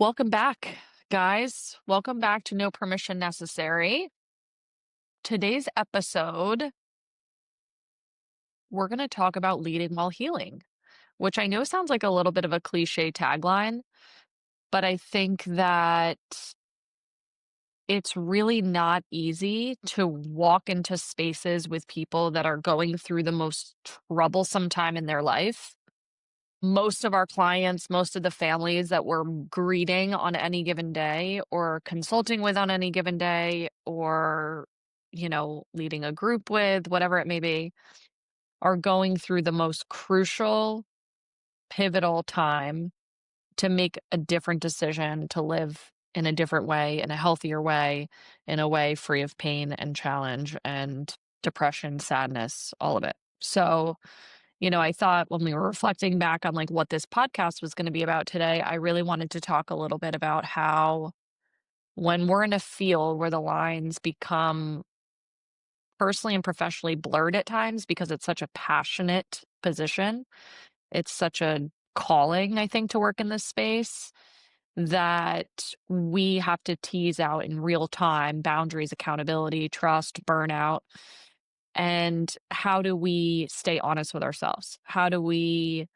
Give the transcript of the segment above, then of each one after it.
Welcome back, guys. Welcome back to No Permission Necessary. Today's episode, we're going to talk about leading while healing, which I know sounds like a little bit of a cliche tagline, but I think that it's really not easy to walk into spaces with people that are going through the most troublesome time in their life. Most of our clients, most of the families that we're greeting on any given day or consulting with on any given day or, leading a group with, whatever it may be, are going through the most crucial, pivotal time to make a different decision to live in a different way, in a healthier way, in a way free of pain and challenge and depression, sadness, all of it. So, I thought when we were reflecting back on like what this podcast was going to be about today, I really wanted to talk a little bit about how when we're in a field where the lines become personally and professionally blurred at times because it's such a passionate position, it's such a calling, I think, to work in this space that we have to tease out in real time boundaries, accountability, trust, burnout. And how do we stay honest with ourselves? How do we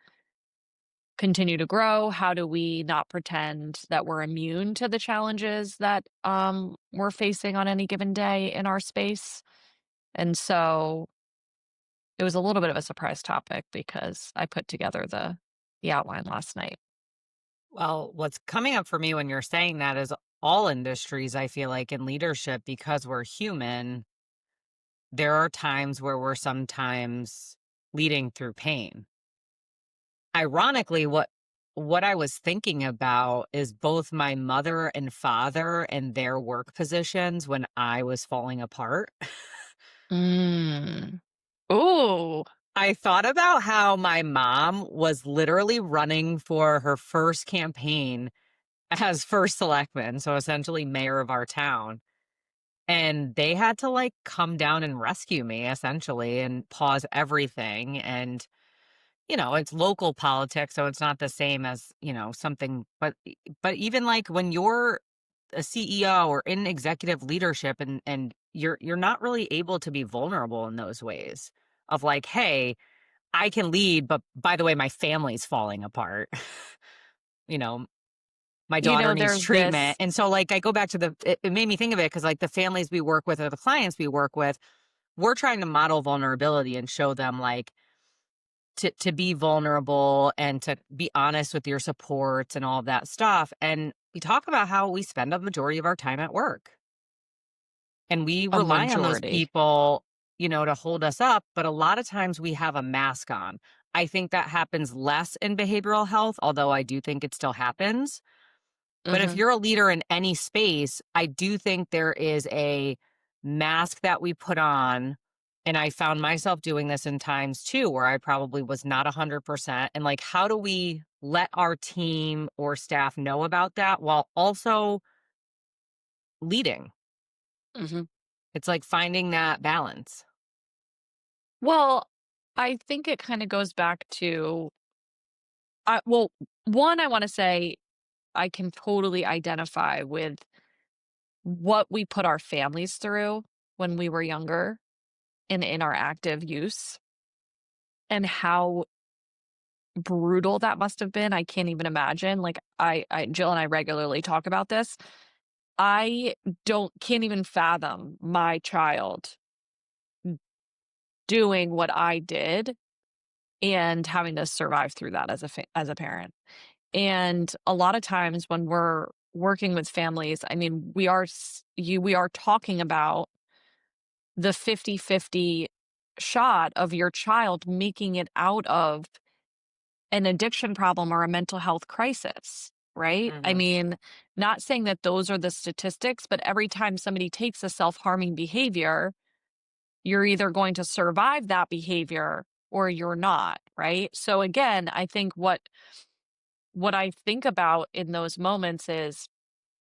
continue to grow? How do we not pretend that we're immune to the challenges that we're facing on any given day in our space? And so it was a little bit of a surprise topic because I put together the outline last night. Well, what's coming up for me when you're saying that is all industries, I feel like in leadership, because we're human, there are times where we're sometimes leading through pain. Ironically, what I was thinking about is both my mother and father and their work positions when I was falling apart. Mm. Ooh. I thought about how my mom was literally running for her first campaign as first selectman, so essentially mayor of our town. And they had to like come down and rescue me essentially and pause everything. And, it's local politics, so it's not the same as, something, but even like when you're a CEO or in executive leadership and you're not really able to be vulnerable in those ways of like, hey, I can lead, but by the way, my family's falling apart. you know, my daughter needs There's treatment. this. And so like I go back to it made me think of it because like the families we work with or the clients we work with, we're trying to model vulnerability and show them like to be vulnerable and to be honest with your supports and all of that stuff. And we talk about how we spend a majority of our time at work. And we A rely on those majority. people, to hold us up, but a lot of times we have a mask on. I think that happens less in behavioral health, although I do think it still happens. But if Mhm. you're a leader in any space, I do think there is a mask that we put on. And I found myself doing this in times too, where I probably was not 100%. And like, how do we let our team or staff know about that while also leading? Mhm. It's like finding that balance. Well, I think it kind of goes back to well, one, I want to say I can totally identify with what we put our families through when we were younger and in our active use and how brutal that must have been. I can't even imagine. Like I Jill and I regularly talk about this. I don't can't even fathom my child doing what I did and having to survive through that as a parent. And a lot of times when we're working with families, I mean, we are talking about the 50-50 shot of your child making it out of an addiction problem or a mental health crisis, right? I Hmm. mean, not saying that those are the statistics, but every time somebody takes a self-harming behavior, you're either going to survive that behavior or you're not, right? So again, I think what I think about in those moments is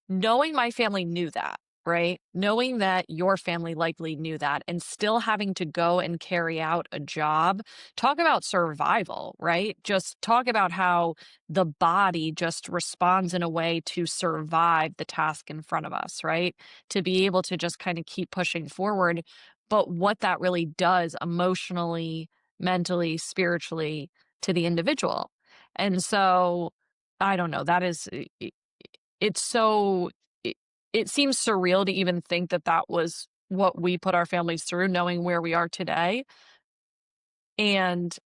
knowing my family knew that. right? Knowing that your family likely knew that and still having to go and carry out a job. Talk about survival, right? Just talk about how the body just responds in a way to survive the task in front of us, right? To be able to just kind of keep pushing forward. But what that really does emotionally, mentally, spiritually to the individual. And so I don't know, that is it's so it, it seems surreal to even think that that was what we put our families through knowing where we are today. And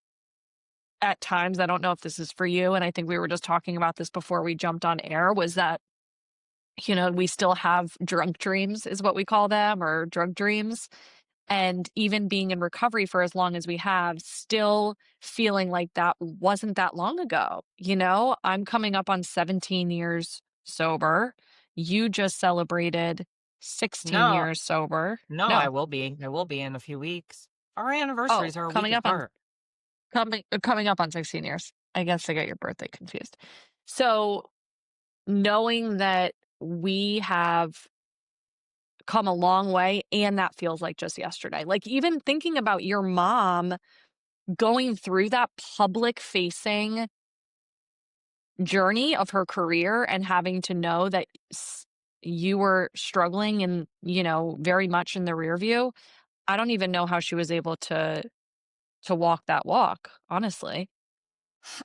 at times, I don't know if this is for you, and I think we were just talking about this before we jumped on air, was that, we still have drunk dreams is what we call them, or drug dreams. And even being in recovery for as long as we have, still feeling like that wasn't that long ago. I'm coming up on 17 years sober. You just celebrated 16 No, years sober. no, I No. will be. I will be in a few weeks. Our Oh, anniversaries are a week coming up on apart. coming up on 16 years. I guess I got your birthday confused. So, knowing that we have come a long way and that feels like just yesterday. Like, even thinking about your mom going through that public facing journey of her career and having to know that you were struggling and, very much in the rear view. I don't even know how she was able to walk that walk, honestly.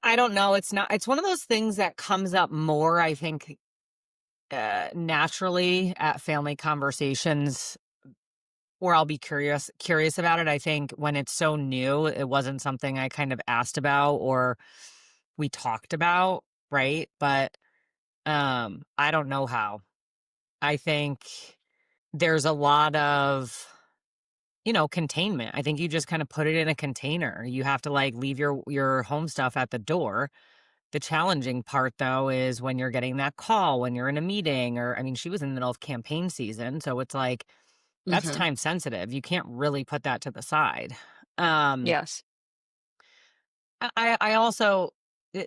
I don't know. It's one of those things that comes up more, I think, naturally at family conversations where I'll be curious about it. I think when it's so new, it wasn't something I kind of asked about or we talked about, right? But I don't know how. I think there's a lot of containment. I think you just kind of put it in a container. You have to like leave your home stuff at the door. The challenging part though is when you're getting that call, when you're in a meeting, or I mean, she was in the middle of campaign season, so it's like that's Mhm. time sensitive. You can't really put that to the side. Um Yes. I also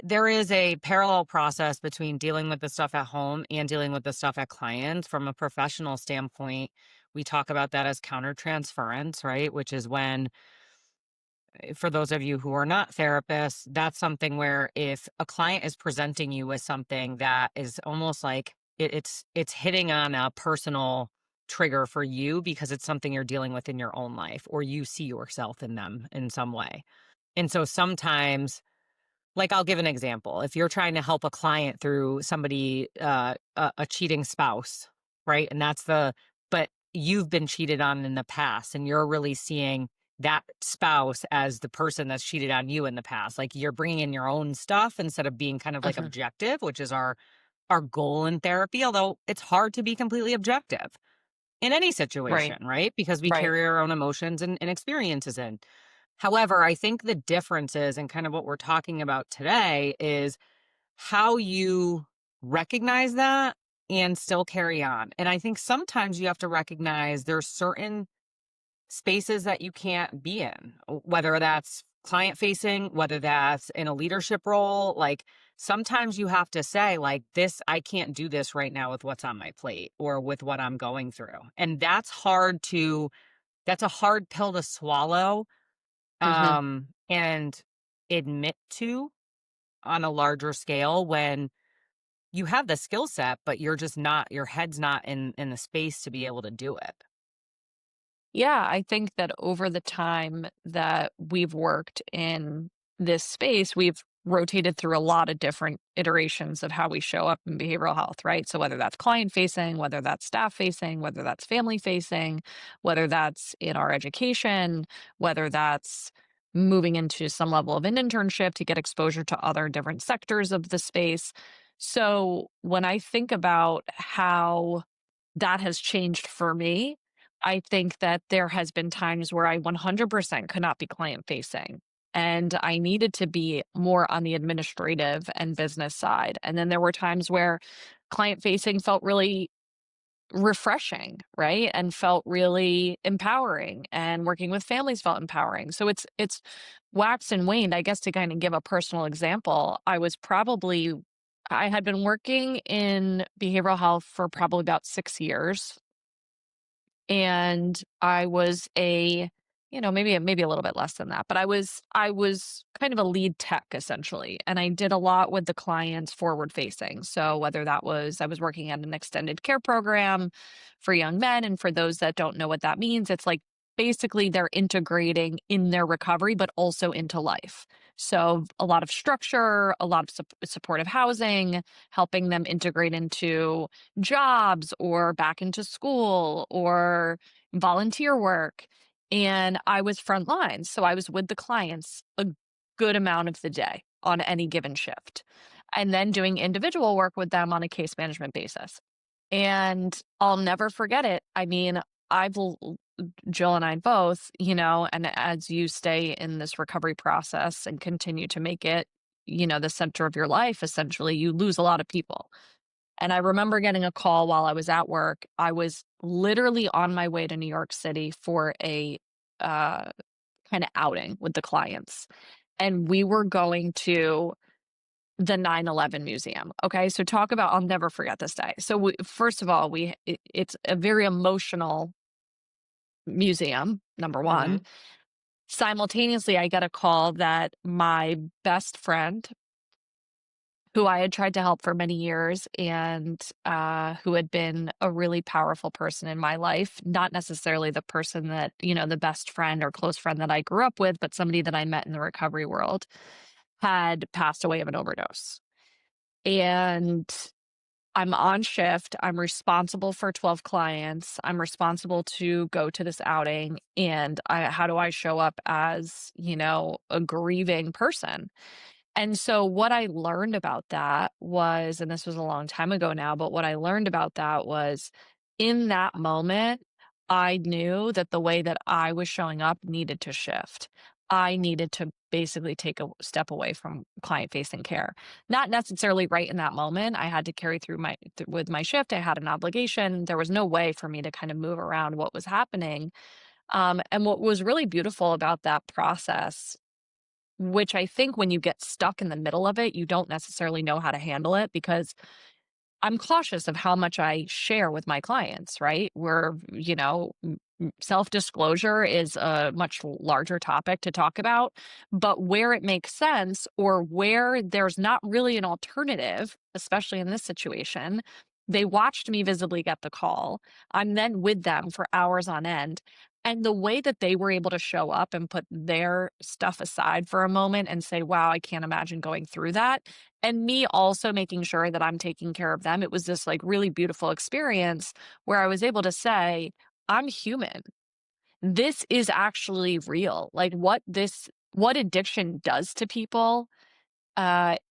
there is a parallel process between dealing with the stuff at home and dealing with the stuff at clients. From a professional standpoint, we talk about that as countertransference, right? Which is when, for those of you who are not therapists, that's something where if a client is presenting you with something that is almost like it's hitting on a personal trigger for you because it's something you're dealing with in your own life or you see yourself in them in some way. And so sometimes, like, I'll give an example. If you're trying to help a client through somebody, a cheating spouse, right? And but you've been cheated on in the past and you're really seeing that spouse as the person that's cheated on you in the past. Like you're bringing in your own stuff instead of being kind of like Mhm. objective, which is our goal in therapy. Although it's hard to be completely objective in any Right. situation, right? Because we Right. carry our own emotions and experiences in. However, I think the difference is, and kind of what we're talking about today, is how you recognize that and still carry on. And I think sometimes you have to recognize there's certain spaces that you can't be in, whether that's client facing, whether that's in a leadership role. Like sometimes you have to say, like, this, I can't do this right now with what's on my plate or with what I'm going through. And that's a hard pill to swallow, Mhm. and admit to on a larger scale when you have the skill set, but you're just not, your head's not in the space to be able to do it. Yeah, I think that over the time that we've worked in this space, we've rotated through a lot of different iterations of how we show up in behavioral health, right? So, whether that's client facing, whether that's staff facing, whether that's family facing, whether that's in our education, whether that's moving into some level of an internship to get exposure to other different sectors of the space. So, when I think about how that has changed for me, I think that there has been times where I 100% could not be client facing, and I needed to be more on the administrative and business side. And then there were times where client facing felt really refreshing, right? And felt really empowering, and working with families felt empowering. So it's waxed and waned. I guess to kind of give a personal example, I had been working in behavioral health for probably about 6 years, and I was a, maybe a little bit less than that, but I was kind of a lead tech essentially, and I did a lot with the clients forward facing. So whether that was I was working at an extended care program for young men, and for those that don't know what that means, it's like basically they're integrating in their recovery but also into life. So a lot of structure, a lot of supportive housing, helping them integrate into jobs or back into school or volunteer work. And I was frontline. So I was with the clients a good amount of the day on any given shift, and then doing individual work with them on a case management basis. And I'll never forget it. I mean, Jill and I both, and as you stay in this recovery process and continue to make it, the center of your life, essentially, you lose a lot of people. And I remember getting a call while I was at work. I was literally on my way to New York City for a uh, kind of outing with the clients. And we were going to the 9/11 museum. Okay. So talk about, I'll never forget this day. So first of all, it's a very emotional museum, number one. Mhm. Simultaneously, I get a call that my best friend, who I had tried to help for many years and who had been a really powerful person in my life. Not necessarily the person that, the best friend or close friend that I grew up with, but somebody that I met in the recovery world, had passed away of an overdose. And I'm on shift. I'm responsible for 12 clients. I'm responsible to go to this outing. And how do I show up as, a grieving person? And so what I learned about that was, and this was a long time ago now, but what I learned about that was, in that moment, I knew that the way that I was showing up needed to shift. I needed to basically take a step away from client facing care. Not necessarily right in that moment. I had to carry through with my shift. I had an obligation. There was no way for me to kind of move around what was happening. And what was really beautiful about that process, which I think when you get stuck in the middle of it, you don't necessarily know how to handle it, because I'm cautious of how much I share with my clients, right? Self-disclosure is a much larger topic to talk about, but where it makes sense or where there's not really an alternative, especially in this situation, they watched me visibly get the call. I'm then with them for hours on end. And the way that they were able to show up and put their stuff aside for a moment and say, wow, I can't imagine going through that, and me also making sure that I'm taking care of them. It was this like really beautiful experience where I was able to say, I'm human. This is actually real. Like what addiction does to people,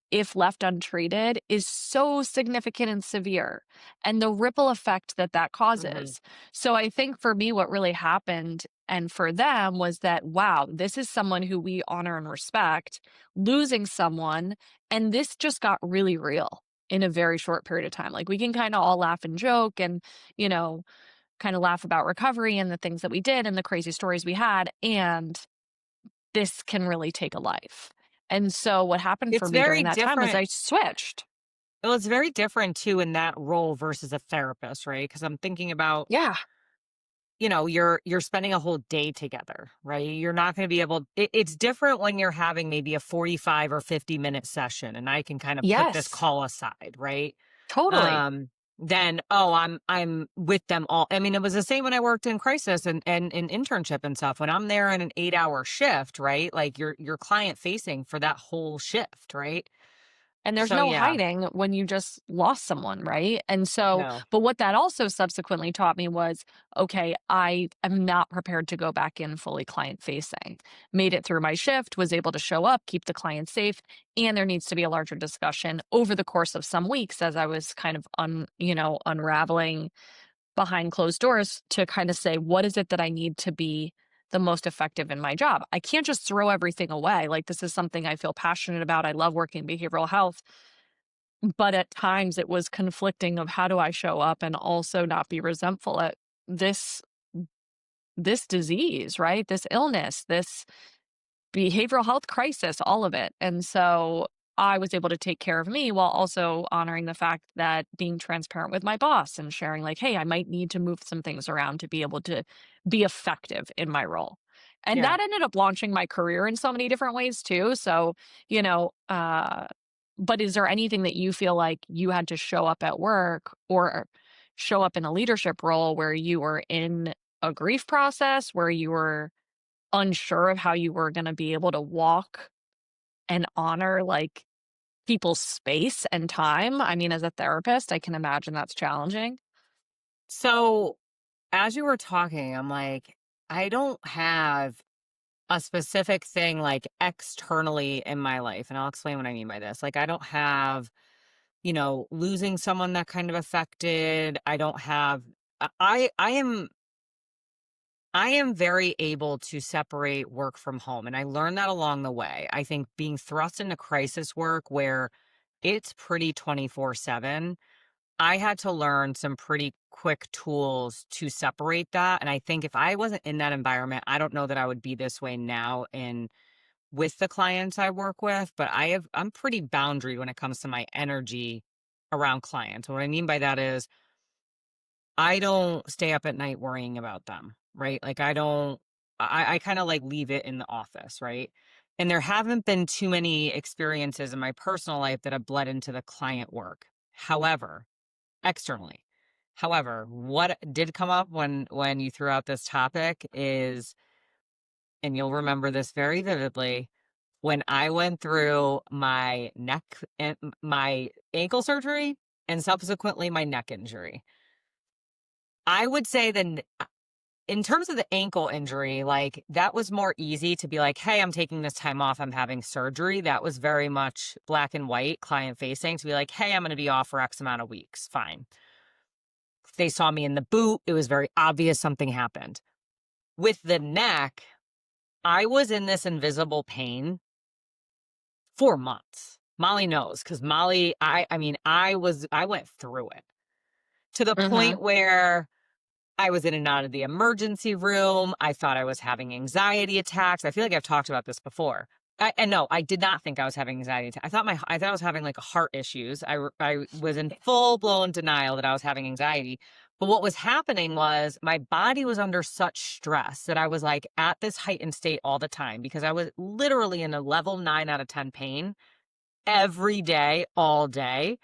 if left untreated, is so significant and severe, and the ripple effect that that Mhm. causes. So I think for me, what really happened, and for them, was that, wow, this is someone who we honor and respect, losing someone, and this just got really real in a very short period of time. Like we can kind of all laugh and joke and, you know, kind of laugh about recovery and the things that we did and the crazy stories we had. And this can really take a life. And so what happened for It's me during very that time was different. I switched. Well, it's very different too in that role versus a therapist, right? Because I'm thinking about, Yeah. you're spending a whole day together, right? You're not going to be able. It's different when you're having maybe a 45 or 50-minute session, and I can kind of put this Yes. call aside, right? Totally. Um, then I'm with them all. I mean, it was the same when I worked in crisis and in internship and stuff. When I'm there in an 8-hour shift, right? Like you're client facing for that whole shift, right? And there's So no yeah, hiding when you just lost someone, right? And so, no. but what that also subsequently taught me was, okay, I am not prepared to go back in fully client facing. Made it through my shift, was able to show up, keep the client safe, and there needs to be a larger discussion over the course of some weeks as I was kind of unraveling behind closed doors to kind of say, what is it that I need to be the most effective in my job? I can't just throw everything away. Like, this is something I feel passionate about. I love working in behavioral health, but at times it was conflicting of how do I show up and also not be resentful at this this disease, right? This illness, this behavioral health crisis, all of it. And so I was able to take care of me while also honoring the fact that being transparent with my boss and sharing like, "Hey, I might need to move some things around to be able to be effective in my role." And Yeah. that ended up launching my career in so many different ways too. So, you know, but is there anything that you feel like you had to show up at work or show up in a leadership role where you were in a grief process, where you were unsure of how you were gonna be able to walk and honor, like, people's space and time? I mean, as a therapist, I can imagine that's challenging. So as you were talking, I'm like, I don't have a specific thing like externally in my life. And I'll explain what I mean by this. Like, I don't have, losing someone that kind of affected. I don't have, I am very able to separate work from home. And I learned that along the way. I think being thrust into crisis work where it's pretty 24/7, I had to learn some pretty quick tools to separate that. And I think if I wasn't in that environment, I don't know that I would be this way now in with the clients I work with, but I'm pretty boundary when it comes to my energy around clients. What I mean by that is I don't stay up at night worrying about them, right? Like I kind of like leave it in the office, right? And there haven't been too many experiences in my personal life that have bled into the client work. However, externally. However, what did come up when you threw out this topic is, and you'll remember this very vividly, when I went through my neck and my ankle surgery and subsequently my neck injury. I would say that in terms of the ankle injury, like that was more easy to be like, hey, I'm taking this time off. I'm having surgery. That was very much black and white, client facing to be like, hey, I'm going to be off for X amount of weeks. Fine. They saw me in the boot. It was very obvious something happened. With the neck, I was in this invisible pain for months. Molly knows because Molly, I mean, I went through it to the Mhm. point where I was in and out of the emergency room. I thought I was having anxiety attacks. I feel like I've talked about this before. And no, I did not think I was having anxiety attacks. I thought I was having like heart issues. I was in full blown denial that I was having anxiety. But what was happening was my body was under such stress that I was like at this heightened state all the time because I was literally in a level 9 out of 10 pain every day, all day,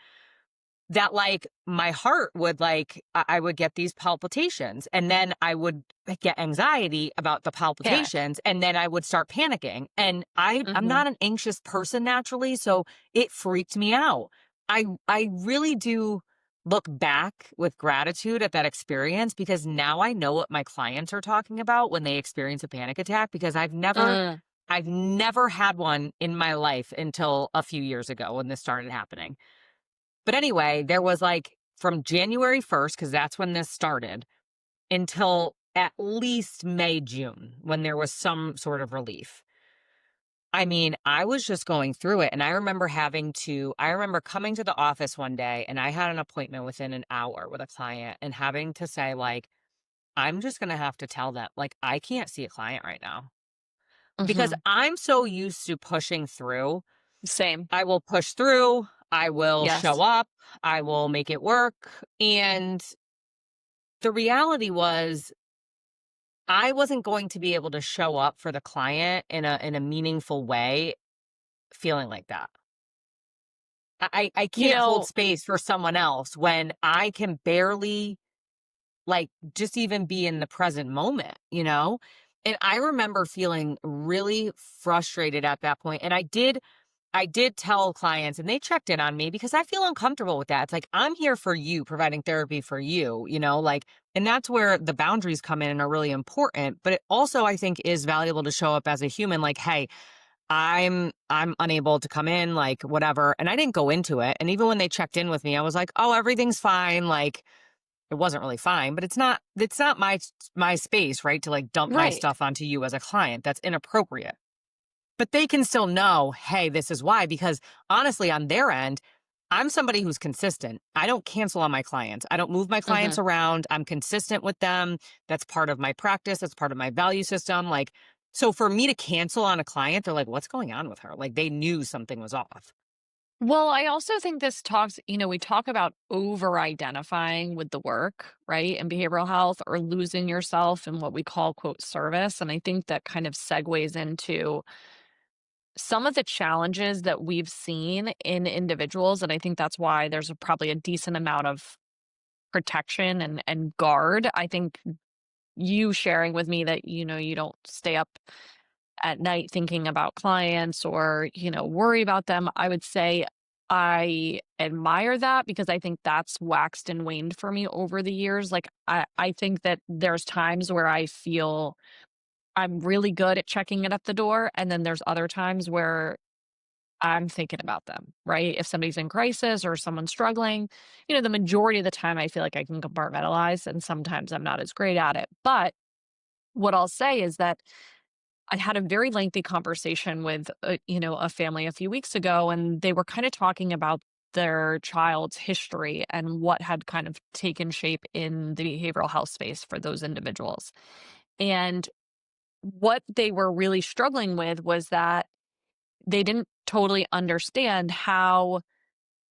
that like my heart would like I would get these palpitations and then I would get anxiety about the Panic. palpitations and then I would start panicking. And I'm Mhm. not an anxious person naturally, so it freaked me out. I really do look back with gratitude at that experience because now I know what my clients are talking about when they experience a panic attack because Mm. I've never had one in my life until a few years ago when this started happening. But anyway, there was like from January 1st, because that's when this started, until at least May, June, when there was some sort of relief. I mean, I was just going through it. And I remember coming to the office one day and I had an appointment within an hour with a client and having to say, like, I'm just going to have to tell them, like, I can't see a client right now because Mhm. I'm so used to pushing through. Same. I will push through. I will show Yes. up. I will make it work. And the reality was I wasn't going to be able to show up for the client in a meaningful way feeling like that. I You can't hold know space for someone else when I can barely like just even be in the present moment, you know? And I remember feeling really frustrated at that point. And I did tell clients and they checked in on me because I feel uncomfortable with that. It's like, I'm here for you, providing therapy for you, like, and that's where the boundaries come in and are really important. But it also, I think, is valuable to show up as a human, like, hey, I'm unable to come in, like, whatever. And I didn't go into it. And even when they checked in with me, I was like, oh, everything's fine. Like, it wasn't really fine, but it's not my space, right? To like dump my right. stuff onto you as a client. That's inappropriate. But they can still know, hey, this is why, because honestly, on their end, I'm somebody who's consistent. I don't cancel on my clients. I don't move my clients Mhm. around. I'm consistent with them. That's part of my practice. That's part of my value system. Like, so for me to cancel on a client, they're like, what's going on with her? Like, they knew something was off. Well, I also think this talks, we talk about over identifying with the work, right? In behavioral health or losing yourself in what we call, quote, service. And I think that kind of segues into some of the challenges that we've seen in individuals. And I think that's why there's probably a decent amount of protection and guard. I think you sharing with me that, you don't stay up at night thinking about clients or, worry about them. I would say I admire that because I think that's waxed and waned for me over the years. Like, I think that there's times where I feel I'm really good at checking it at the door. And then there's other times where I'm thinking about them, right? If somebody's in crisis or someone's struggling, the majority of the time I feel like I can compartmentalize, and sometimes I'm not as great at it. But what I'll say is that I had a very lengthy conversation with a family a few weeks ago, and they were kind of talking about their child's history and what had kind of taken shape in the behavioral health space for those individuals. And what they were really struggling with was that they didn't totally understand how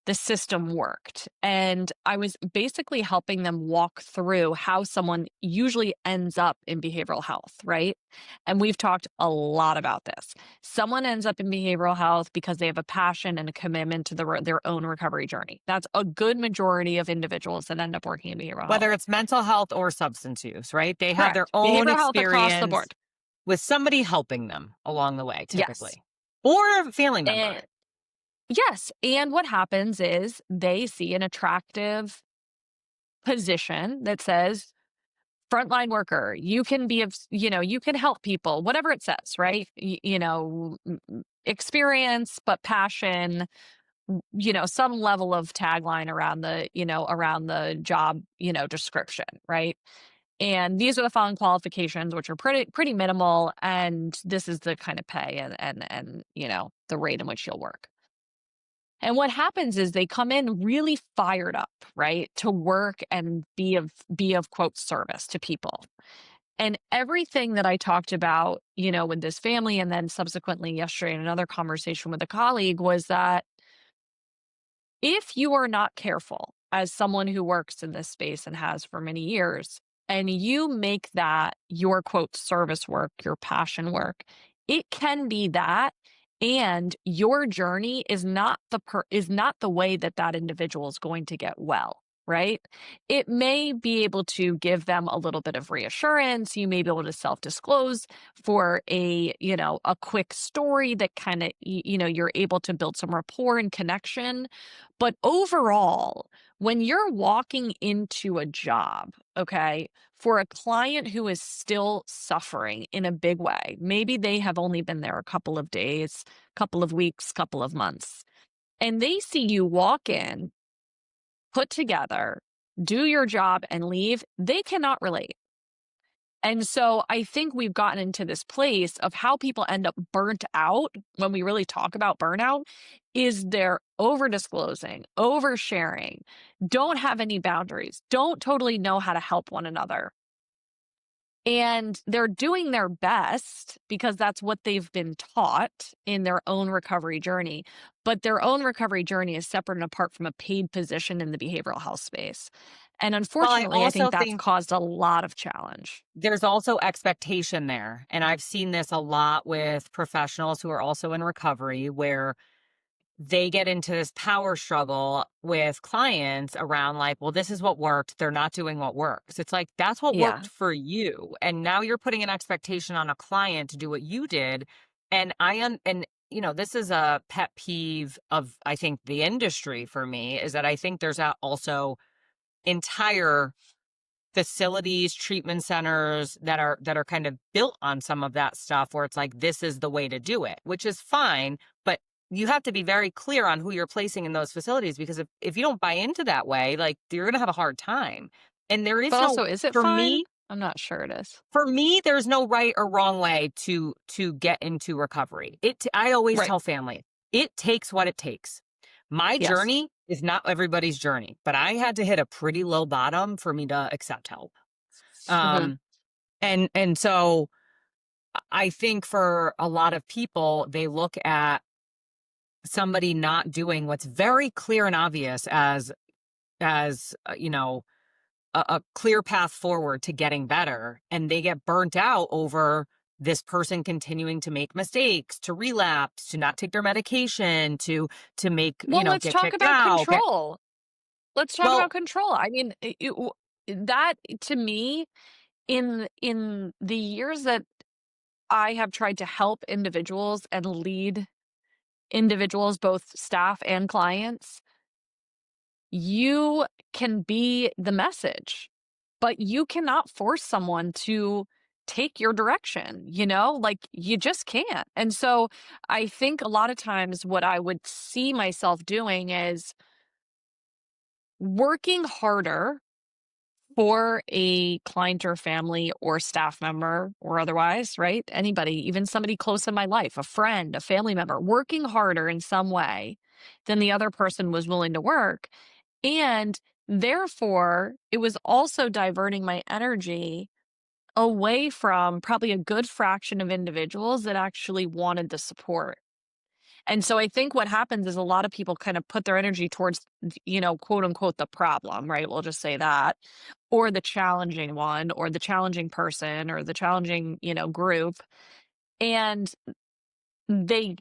the system worked. And I was basically helping them walk through how someone usually ends up in behavioral health, right? And we've talked a lot about this. Someone ends up in behavioral health because they have a passion and a commitment to their own recovery journey. That's a good majority of individuals that end up working in behavioral health. Whether it's mental health or substance use, right? They have their Correct. own Behavioral health across the experience board. with somebody helping them along the way, Yes. typically, or a family member. And yes. And what happens is they see an attractive position that says, frontline worker, you can be of, you can help people, whatever it says, right? Experience, but passion, some level of tagline around the job, description, right? And these are the following qualifications, which are pretty minimal, and this is the kind of pay and the rate in which you'll work. And what happens is they come in really fired up, right, to work and be of quote service to people. And everything that I talked about, with this family and then subsequently yesterday in another conversation with a colleague was that if you are not careful as someone who works in this space and has for many years, and you make that your quote service work, your passion work, it can be that, and your journey is not the way that that individual is going to get well, right? It may be able to give them a little bit of reassurance. You may be able to self-disclose for a quick story that kind of you're able to build some rapport and connection. But overall, when you're walking into a job, okay, for a client who is still suffering in a big way, maybe they have only been there a couple of days, couple of weeks, couple of months, and they see you walk in, put together, do your job, and leave, they cannot relate. And so I think we've gotten into this place of how people end up burnt out when we really talk about burnout is they're over disclosing, oversharing, don't have any boundaries, don't totally know how to help one another. And they're doing their best because that's what they've been taught in their own recovery journey. But their own recovery journey is separate and apart from a paid position in the behavioral health space. And Well, I unfortunately, I think also that's think caused a lot of challenge. there's also expectation there. And I've seen this a lot with professionals who are also in recovery where they get into this power struggle with clients around like, well, this is what worked. They're not doing what works. It's like, that's what Yeah. worked for you. And now you're putting an expectation on a client to do what you did. And this is a pet peeve of, I think, the industry for me is that I think there's also entire facilities, treatment centers that are kind of built on some of that stuff where it's like this is the way to do it, which is fine, but you have to be very clear on who you're placing in those facilities because if you don't buy into that way, like you're going to have a hard time. And there is But no also, is it for fine? me, I'm not sure it is. for me there's no right or wrong way to get into recovery. I always Right. tell family, it takes what it takes. My Yes. journey is not everybody's journey, but I had to hit a pretty low bottom for me to accept help. Mhm. Um, and so I think for a lot of people, they look at somebody not doing what's very clear and obvious as a clear path forward to getting better, and they get burnt out over this person continuing to make mistakes, to relapse, to not take their medication, to make, Well, let's get talk kicked about out, get control. Let's talk about well, control. I mean, that to me, in the years that I have tried to help individuals and lead individuals, both staff and clients, you can be the message, but you cannot force someone to take your direction, like you just can't. And so I think a lot of times what I would see myself doing is working harder for a client or family or staff member or otherwise, right? Anybody, even somebody close in my life, a friend, a family member, working harder in some way than the other person was willing to work. And therefore, it was also diverting my energy away from probably a good fraction of individuals that actually wanted the support. And so I think what happens is a lot of people kind of put their energy towards, quote unquote, the problem, right? We'll just say that, or the challenging one, or the challenging person, or the challenging, group. And they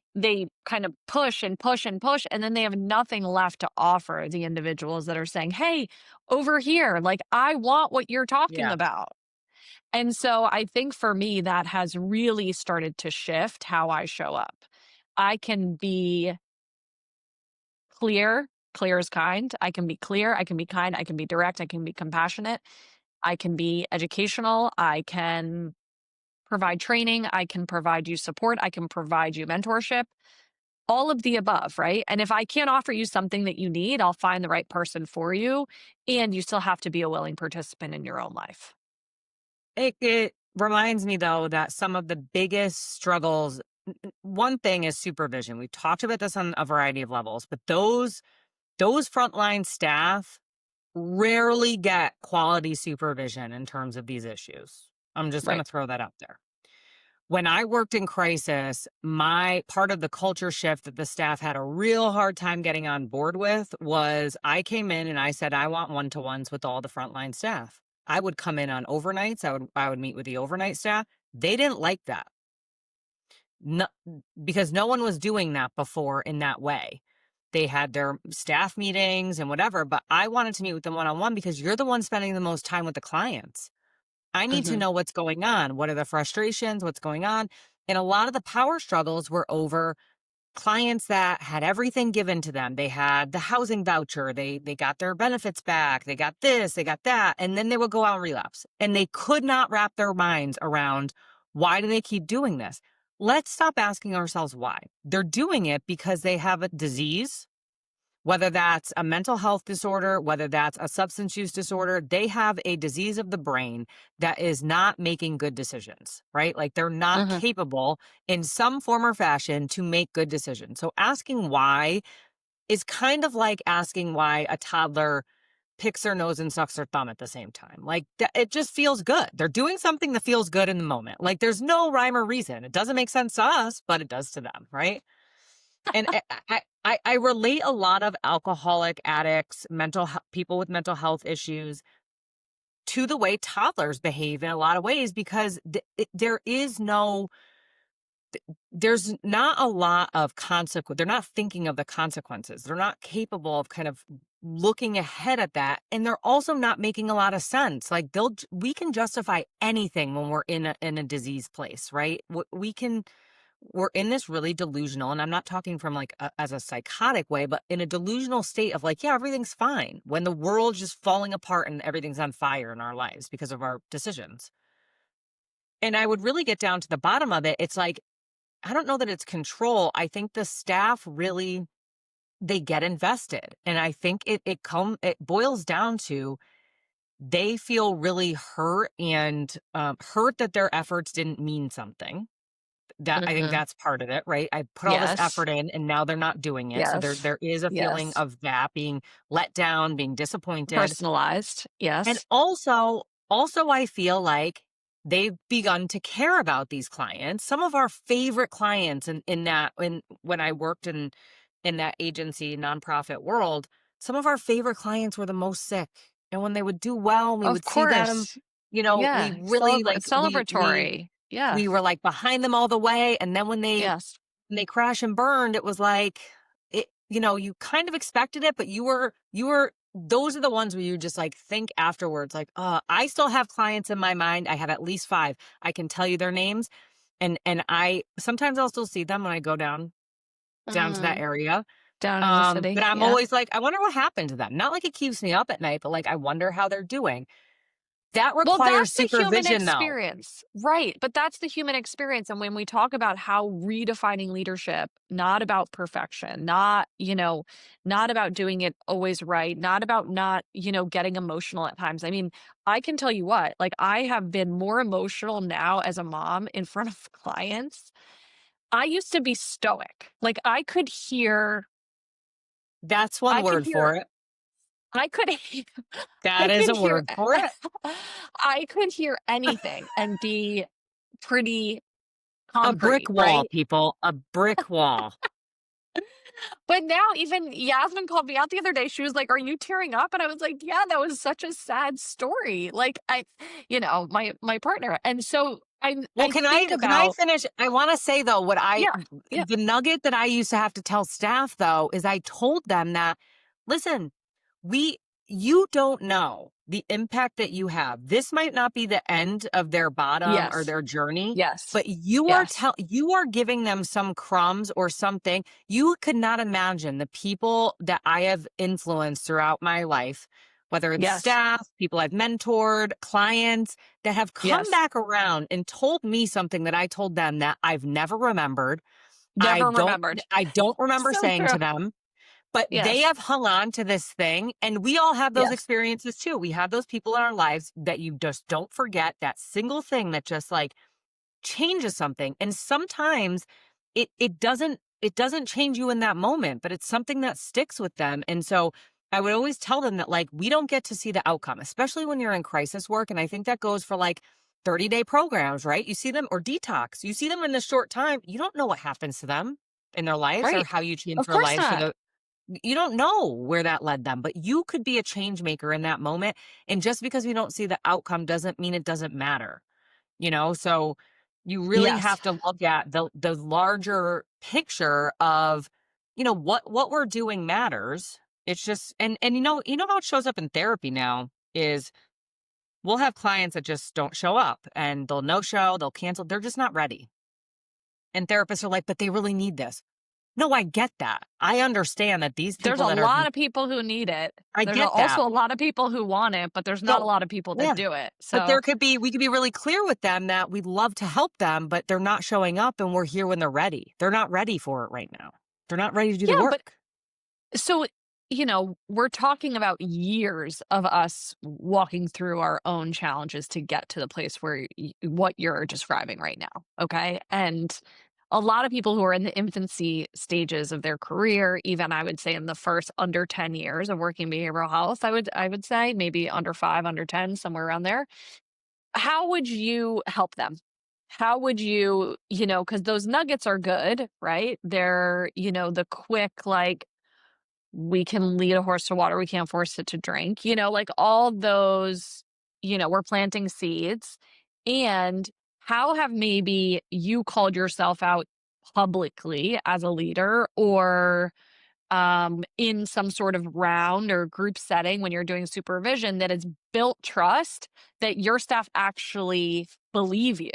kind of push and push and push, and then they have nothing left to offer the individuals that are saying, "Hey, over here, like I want what you're talking yeah. about." And so I think for me, that has really started to shift how I show up. I can be clear, clear is kind. I can be clear, I can be kind, I can be direct, I can be compassionate, I can be educational, I can provide training, I can provide you support, I can provide you mentorship, all of the above, right? And if I can't offer you something that you need, I'll find the right person for you. And you still have to be a willing participant in your own life. It reminds me though that some of the biggest struggles, one thing is supervision. We've talked about this on a variety of levels, but those frontline staff rarely get quality supervision in terms of these issues. I'm just going Right. to throw that out there. When I worked in crisis, my part of the culture shift that the staff had a real hard time getting on board with was I came in and I said, I want one-to-ones with all the frontline staff. I would come in on overnights. I would meet with the overnight staff. They didn't like that. No, because no one was doing that before in that way. They had their staff meetings and whatever, but I wanted to meet with them one-on-one because you're the one spending the most time with the clients. I need to Hmm. know what's going on. What are the frustrations? What's going on? And a lot of the power struggles were over clients that had everything given to them. They had the housing voucher, they got their benefits back, they got this, they got that, and then they would go out and relapse. And they could not wrap their minds around why do they keep doing this? Let's stop asking ourselves why. They're doing it because they have a disease, whether that's a mental health disorder, whether that's a substance use disorder, they have a disease of the brain that is not making good decisions, right? Like they're not Hmm. capable in some form or fashion to make good decisions. So asking why is kind of like asking why a toddler picks their nose and sucks their thumb at the same time. Like it just feels good. They're doing something that feels good in the moment. Like there's no rhyme or reason. It doesn't make sense to us, but it does to them, right? And I relate a lot of alcoholic addicts, people with mental health issues to the way toddlers behave in a lot of ways because there's not a lot of consequence. They're not thinking of the consequences. They're not capable of kind of looking ahead at that, and they're also not making a lot of sense. Like we can justify anything when we're in a disease place, right? We can we're in this really delusional, and I'm not talking from like as a psychotic way, but in a delusional state of like, yeah, everything's fine when the world's just falling apart and everything's on fire in our lives because of our decisions. And I would really get down to the bottom of it. It's like, I don't know that it's control. I think the staff really, they get invested. And I think it boils down to they feel really hurt and hurt that their efforts didn't mean something. That I think Hmm. that's part of it, right? I put all this Yes. effort in and now they're not doing it. So there Yes. there is a feeling Yes. of that being let down, being disappointed. Personalized. And Yes. also I feel like they've begun to care about these clients. Some of our favorite clients in that when I worked in that agency nonprofit world, some of our favorite clients were the most sick. And when they would do well, we Of would see them, course. we Yeah, really like celebratory. we Yes. were like behind them all the way. And then Yes. when they crash and burned, it was like you kind of expected it, but you were those are the ones where you just like think afterwards, like, I still have clients in my mind. I have at least five. I can tell you their names. And I sometimes I'll still see them when I go down to that Mhm. area. Down in the But city, I'm yeah. always like, I wonder what happened to them. Not like it keeps me up at night, but like I wonder how they're doing. That Well, requires that's the human supervision though. experience, right, but that's the human experience, and when we talk about how redefining leadership, not about perfection, not about doing it always right, not about not, getting emotional at times. I mean, I can tell you what, like, I have been more emotional now as a mom in front of clients. I used to be stoic. Like, That's one I could word hear for it. I could I That is could a hear word for it. I could hear anything and be pretty A brick concrete, wall, right? people, a brick wall. But now even Yasmin called me out the other day. She was like, "Are you tearing up?" And I was like, "Yeah, that was such a sad story." Like my partner. And so Well, I think can I about finish? I wanna say though, yeah, yeah, the nugget that I used to have to tell staff though, is I told them that, "Listen, we you don't know the impact that you have. This might not be the end of their bottom or yes, their journey, yes, but yes, you are giving them some crumbs or something. You could not imagine the people that I have influenced throughout my life, whether it's yes, staff, people I've mentored, clients, that have come yes. back around and told me something that I told them that I've never remembered. Never remembered. I don't remember So saying true. to them, but they Yes, have hung on to this thing, and we all have those yes. experiences too. We have those people in our lives that you just don't forget, that single thing that just like changes something. And sometimes it doesn't change you in that moment, but it's something that sticks with them. And so I would always tell them that like we don't get to see the outcome, especially when you're in crisis work. And I think that goes for like 30-day programs, right? You see them or detox. You see them in the short time. You don't know what happens to them in their lives or Right. how you change Of their course lives for not. the you don't know where that led them, but you could be a change maker in that moment. And just because we don't see the outcome doesn't mean it doesn't matter. So you really Yes. have to look at the larger picture of, what we're doing matters. It's just and you know how it shows up in therapy now is we'll have clients that just don't show up and they'll no show, they'll cancel, they're just not ready. And therapists are like, but they really need this. No, I get that. I understand that these There's people a that are lot of people who need it. I There's get that. also a lot of people who want it, but there's not a So lot of people that yeah. do it. But So, we could be really clear with them that we'd love to help them, but they're not showing up and we're here when they're ready. They're not ready for it right now. They're not ready to do the yeah, but work. so, we're talking about years of us walking through our own challenges to get to the place where what you're describing right now. Okay. And a lot of people who are in the infancy stages of their career, even I would say in the first under 10 years of working behavioral health, I would say maybe under 5, under 10, somewhere around there. How would you help them? How would because those nuggets are good, right? They're, the quick, like, we can lead a horse to water, we can't force it to drink, like all those, we're planting seeds. And how have maybe you called yourself out publicly as a leader or in some sort of round or group setting when you're doing supervision that has built trust that your staff actually believe you?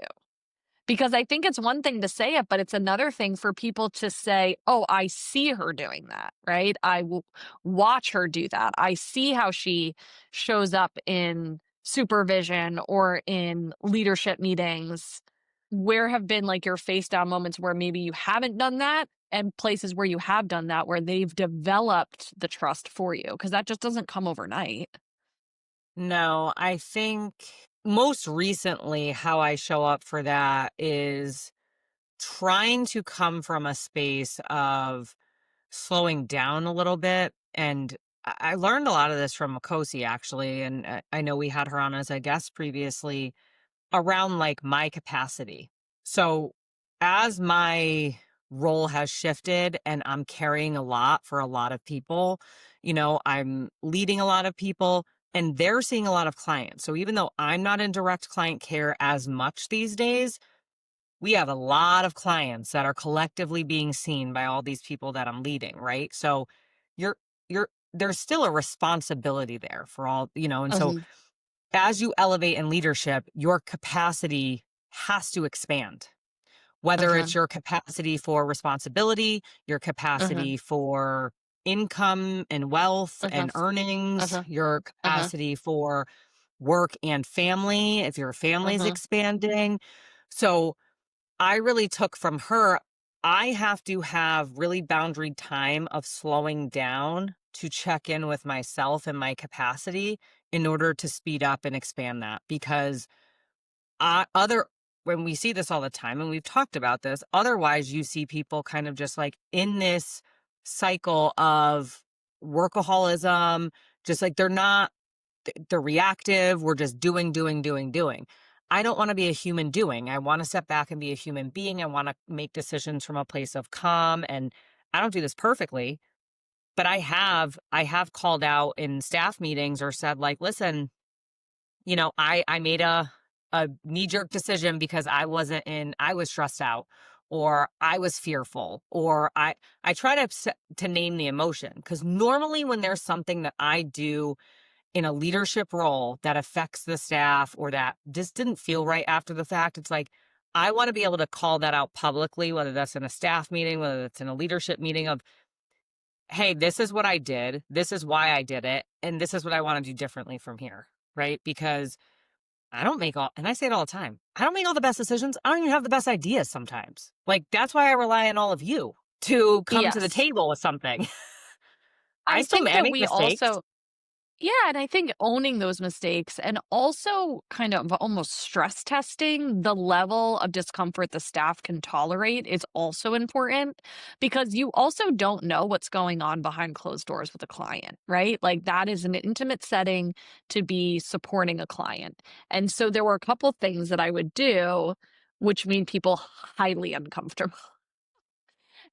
Because I think it's one thing to say it, but it's another thing for people to say, "Oh, I see her doing that," right? I will watch her do that. I see how she shows up in supervision or in leadership meetings. Where have been like your face down moments where maybe you haven't done that and places where you have done that where they've developed the trust for you? Because that just doesn't come overnight. No, I think most recently how I show up for that is trying to come from a space of slowing down a little bit. And I learned a lot of this from Makosi actually. And I know we had her on as a guest previously around like my capacity. So as my role has shifted and I'm carrying a lot for a lot of people. I'm leading a lot of people and they're seeing a lot of clients. So even though I'm not in direct client care as much these days, we have a lot of clients that are collectively being seen by all these people that I'm leading, right? So you're there's still a responsibility there for all, and so Mhm. as you elevate in leadership, your capacity has to expand. Whether Okay. it's your capacity for responsibility, your Okay. capacity for income and wealth Okay. and earnings, Okay. your Okay. capacity for work and family, if your family's Okay. expanding. So I really took from her, I have to have really boundary time of slowing down to check in with myself and my capacity in order to speed up and expand that because other when we see this all the time and we've talked about this, otherwise you see people kind of just like in this cycle of workaholism, just like they're reactive. We're just doing, doing, doing, doing. I don't want to be a human doing. I want to step back and be a human being. I want to make decisions from a place of calm. And I don't do this perfectly, but I have called out in staff meetings or said like, listen, I made a knee jerk decision because I was stressed out or I was fearful or I try to name the emotion because normally when there's something that I do in a leadership role that affects the staff or that just didn't feel right after the fact, it's like I want to be able to call that out publicly, whether that's in a staff meeting, whether that's in a leadership meeting of, hey, this is what I did. This is why I did it. And this is what I want to do differently from here. Right. Because I don't make all, and I say it all the time, I don't make all the best decisions. I don't even have the best ideas sometimes. Like, that's why I rely on all of you to come to the Yes. table with something. I think I that make we mistakes. also Yeah, and I think owning those mistakes and also kind of almost stress testing the level of discomfort the staff can tolerate is also important because you also don't know what's going on behind closed doors with a client, right? Like that is an intimate setting to be supporting a client. And so there were a couple things that I would do which made people highly uncomfortable.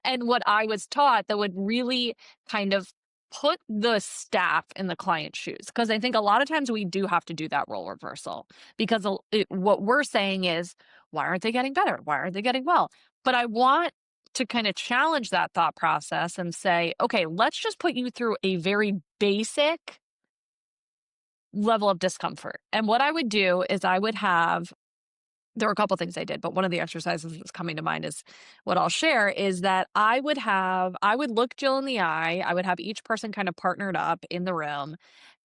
And what I was taught that would really kind of put the staff in the client's shoes, because I think a lot of times we do have to do that role reversal because what we're saying is, why aren't they getting better? Why aren't they getting well? But I want to kind of challenge that thought process and say, okay, let's just put you through a very basic level of discomfort. And what I would do is I would have there were a couple things I did, but one of the exercises that's coming to mind is what I'll share is that I would look Jill in the eye. I would have each person kind of partnered up in the room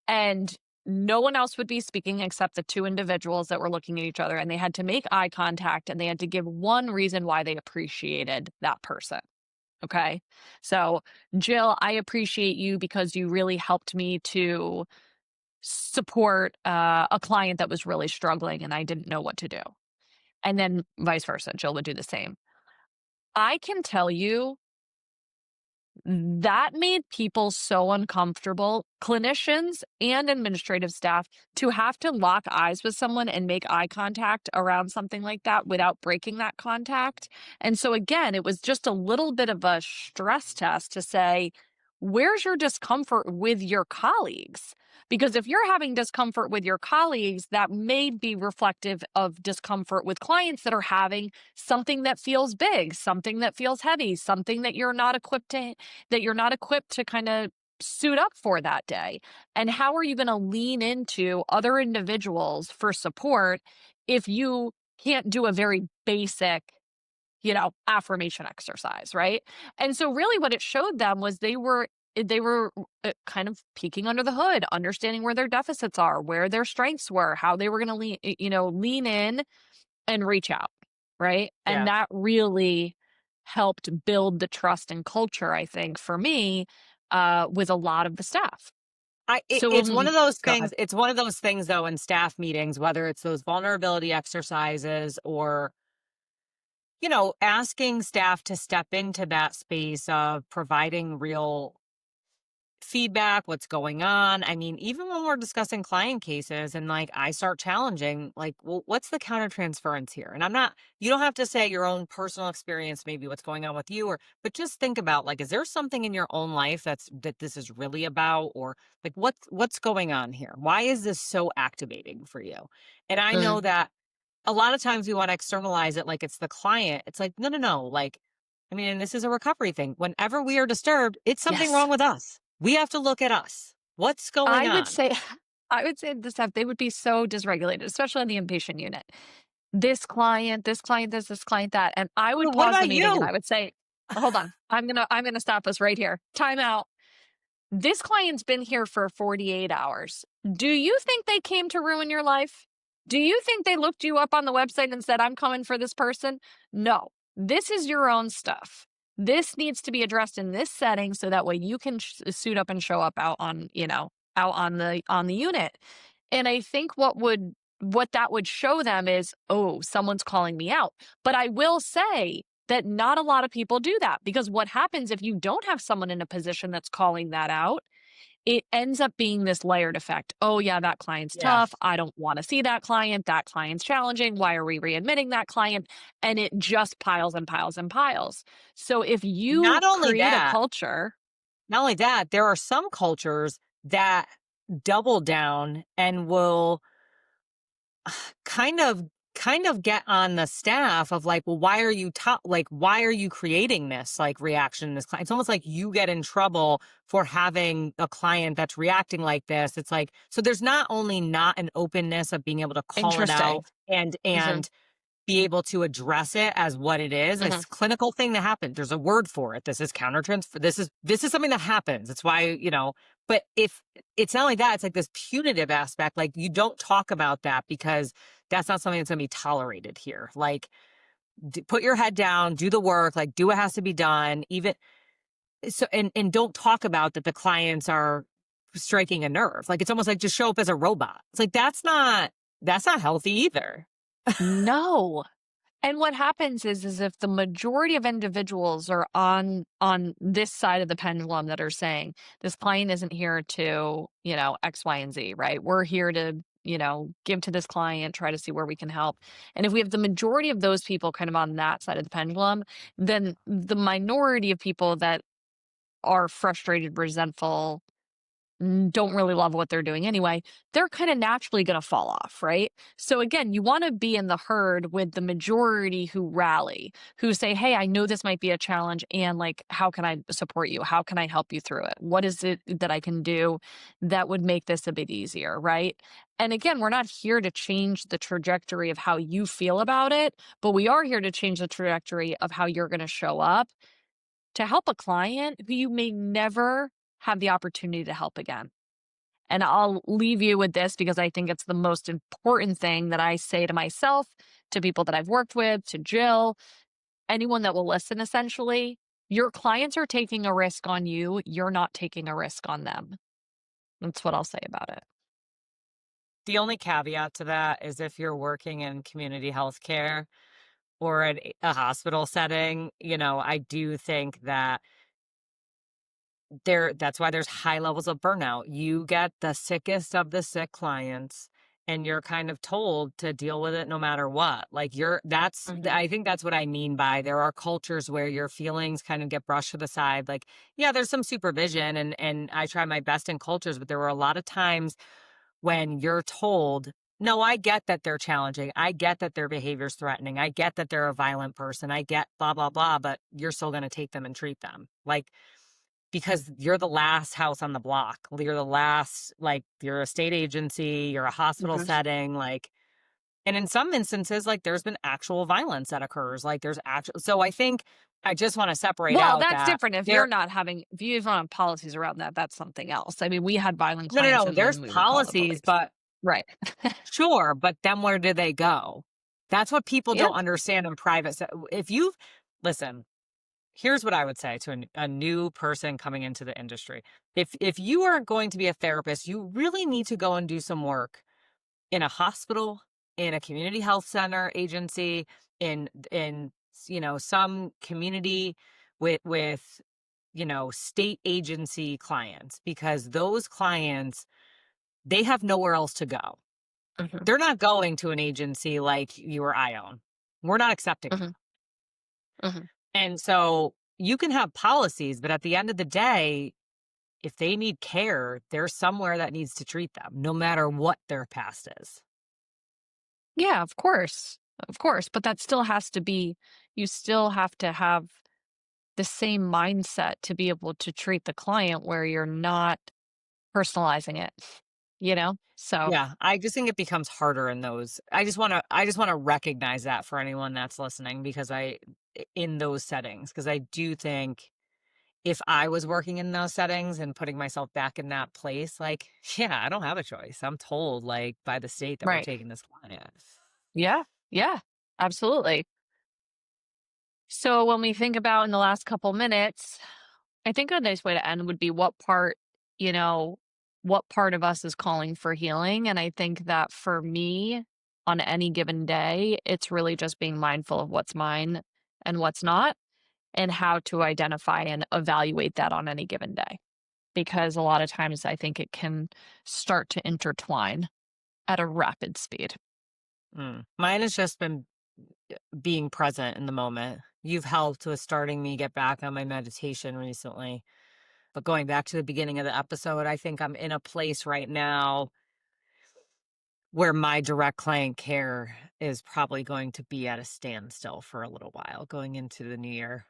and no one else would be speaking except the two individuals that were looking at each other and they had to make eye contact and they had to give one reason why they appreciated that person. Okay. So, Jill, I appreciate you because you really helped me to support a client that was really struggling and I didn't know what to do. And then vice versa, Jill would do the same. I can tell you that made people so uncomfortable, clinicians and administrative staff, to have to lock eyes with someone and make eye contact around something like that without breaking that contact. And so, again, it was just a little bit of a stress test to say, where's your discomfort with your colleagues? Because if you're having discomfort with your colleagues, that may be reflective of discomfort with clients that are having something that feels big, something that feels heavy, something that you're not equipped to kind of suit up for that day. And how are you going to lean into other individuals for support if you can't do a very basic, affirmation exercise, right? And so really what it showed them was they were kind of peeking under the hood, understanding where their deficits are, where their strengths were, how they were going to lean in and reach out, right? And Yeah. that really helped build the trust and culture, I think, for me, with a lot of the staff. So, It's one of those go things. ahead. It's one of those things though in staff meetings, whether it's those vulnerability exercises or, asking staff to step into that space of providing real feedback, what's going on. I mean, even when we're discussing client cases and like I start challenging, like, well, what's the countertransference here? And I'm not, you don't have to say your own personal experience, maybe what's going on with you, or, but just think about like, is there something in your own life that this is really about? Or like, what's going on here? Why is this so activating for you? And I know Mm, that a lot of times we want to externalize it like it's the client. It's like, no, no, no. Like, I mean, and this is a recovery thing. Whenever we are disturbed, it's something yes. wrong with us. We have to look at us. What's going I would on? say I would say the staff, they would be so dysregulated, especially on the inpatient unit. This client this client that, and I would Well, what pause the about meeting and I you? would say, "Hold on. I'm gonna stop us right here. Time out. This client's been here for 48 hours. Do you think they came to ruin your life? Do you think they looked you up on the website and said, I'm coming for this person? No, this is your own stuff. This needs to be addressed in this setting so that way you can suit up and show up out on, out on the unit. And I think what that would show them is, oh, someone's calling me out. But I will say that not a lot of people do that because what happens if you don't have someone in a position that's calling that out, it ends up being this layered effect. Oh, yeah, that client's Yeah. tough. I don't want to see that client. That client's challenging. Why are we readmitting that client? And it just piles and piles and piles. So if you Not only create a that, culture, not only that, there are some cultures that double down and will kind of get on the staff of like, well, why are you like why are you creating this like reaction in this client? It's almost like you get in trouble for having a client that's reacting like this. It's like, so there's not only not an openness of being able to call it interesting. out and Hmm. be able to address it as what it is. Hmm. It's a clinical thing that happened. There's a word for it. This is countertransfer. This is something that happens. It's why, but if it's not like that, it's like this punitive aspect. Like you don't talk about that because that's not something that's going to be tolerated here. Like put your head down, do the work, like do what has to be done. Even so, and don't talk about that the clients are striking a nerve. Like it's almost like just show up as a robot. It's like that's not healthy either. No. And what happens is if the majority of individuals are on this side of the pendulum that are saying, this client isn't here to, X, Y, and Z, right? We're here to, give to this client, try to see where we can help. And if we have the majority of those people kind of on that side of the pendulum, then the minority of people that are frustrated, resentful, don't really love what they're doing anyway, they're kind of naturally going to fall off, right? So again, you want to be in the herd with the majority who rally, who say, "Hey, I know this might be a challenge and like how can I support you? How can I help you through it? What is it that I can do that would make this a bit easier?" right? And again, we're not here to change the trajectory of how you feel about it, but we are here to change the trajectory of how you're going to show up to help a client who you may never have the opportunity to help again. And I'll leave you with this because I think it's the most important thing that I say to myself, to people that I've worked with, to Jill, anyone that will listen essentially. Your clients are taking a risk on you. You're not taking a risk on them. That's what I'll say about it. The only caveat to that is if you're working in community healthcare or at a hospital setting, I do think that that's why there's high levels of burnout. You get the sickest of the sick clients and you're kind of told to deal with it no matter what. Like Mhm. I think that's what I mean by there are cultures where your feelings kind of get brushed to the side. Like, yeah, there's some supervision and I try my best in cultures, but there were a lot of times when you're told, no, I get that they're challenging. I get that their behavior's threatening. I get that they're a violent person. I get blah, blah, blah, but you're still going to take them and treat them. Like, because you're the last house on the block. You're the last, like, you're a state agency, you're a hospital Mhm. setting. Like, and in some instances, like, there's been actual violence that occurs. Like, there's actual, so I think I just want to separate Well, out that's that different. If you don't have policies around that, that's something else. I mean, we had violent no, no, clients no, and there's then we would call the policies, police. but Right. sure, but then where do they go? That's what people Yeah. don't understand in private. If you've, listen, here's what I would say to a new person coming into the industry. If you are going to be a therapist, you really need to go and do some work in a hospital, in a community health center agency, in some community with state agency clients, because those clients, they have nowhere else to go. Mhm, They're not going to an agency like you or I own. We're not accepting them. mhm, mhm. And so you can have policies, but at the end of the day, if they need care, there's somewhere that needs to treat them, no matter what their past is. Yeah, of course, but that still has to be you still have to have the same mindset to be able to treat the client where you're not personalizing it, you know? So, Yeah, I just think it becomes harder in those. I just want to recognize that for anyone that's listening, because in those settings, because I do think if I was working in those settings and putting myself back in that place, like, yeah, I don't have a choice. I'm told, like, by the state that we're right. taking this client. Yeah, yeah, absolutely. So when we think about in the last couple minutes, I think a nice way to end would be you know, what part of us is calling for healing? And I think that for me, on any given day, it's really just being mindful of what's mine and what's not, and how to identify and evaluate that on any given day. Because a lot of times I think it can start to intertwine at a rapid speed. Mine has just been being present in the moment. You've helped with starting me get back on my meditation recently. But going back to the beginning of the episode, I think I'm in a place right now where my direct client care is probably going to be at a standstill for a little while going into the new year,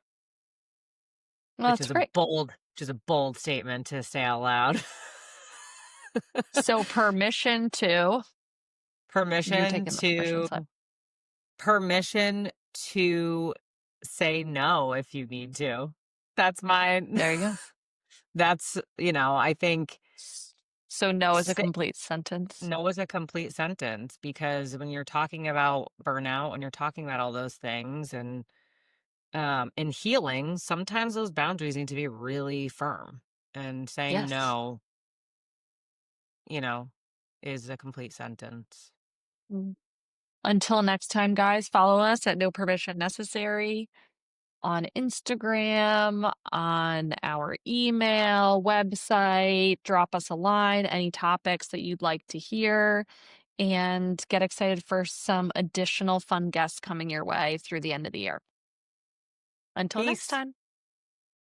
Well, that's great. which is a bold statement to say out loud. So you're permission taking the permission to slip. permission to say no if you need to. That's mine. There you go. I think S So no is a complete sentence. no is a complete sentence, because when you're talking about burnout, when you're talking about all those things, and in healing, sometimes those boundaries need to be really firm, and saying Yes. no, you know, is a complete sentence. Mm. Until next time, guys, follow us at No Permission Necessary on Instagram, on our email, website. Drop us a line, any topics that you'd like to hear, and get excited for some additional fun guests coming your way through the end of the year. Until next Peace. time.